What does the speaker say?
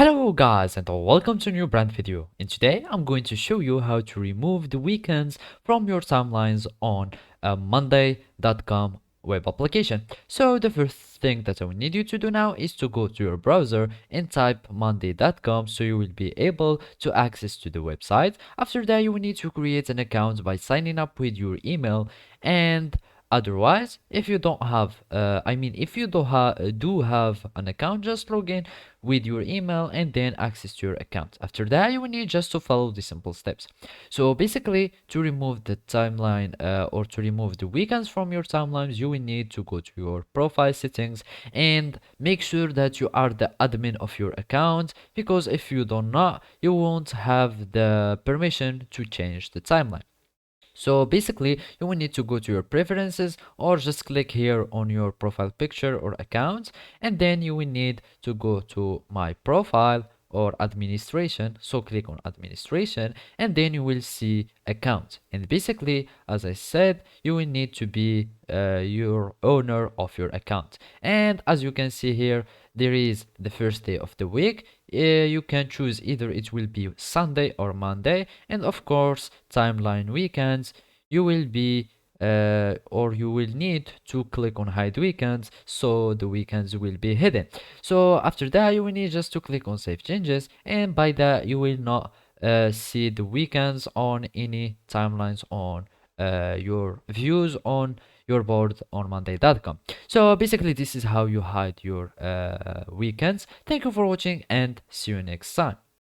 Hello guys and welcome to a new brand video, and today I'm going to show you how to remove the weekends from your timelines on a monday.com web application. So the first thing that I will need you to do now is to go to your browser and type monday.com so you will be able to access to the website. After that, you will need to create an account by signing up with your email, and otherwise, if you don't have, if you do have an account, just log in with your email and then access to your account. After that, you will need just to follow the simple steps. So basically, to remove the timeline or to remove the weekends from your timelines, you will need to go to your profile settings and make sure that you are the admin of your account, because if you do not, you won't have the permission to change the timeline. So basically, you will need to go to your preferences or just click here on your profile picture or account, and then you will need to go to my profile or administration. So click on administration and then you will see account, and basically, as I said, you will need to be your owner of your account. And as you can see here, there is the first day of the week. You can choose either it will be Sunday or Monday, and of course timeline weekends, you will be or you will need to click on hide weekends so the weekends will be hidden. So after that, you will need just to click on save changes, and by that you will not see the weekends on any timelines on your views on your board on monday.com. So basically, this is how you hide your weekends. Thank you for watching and see you next time.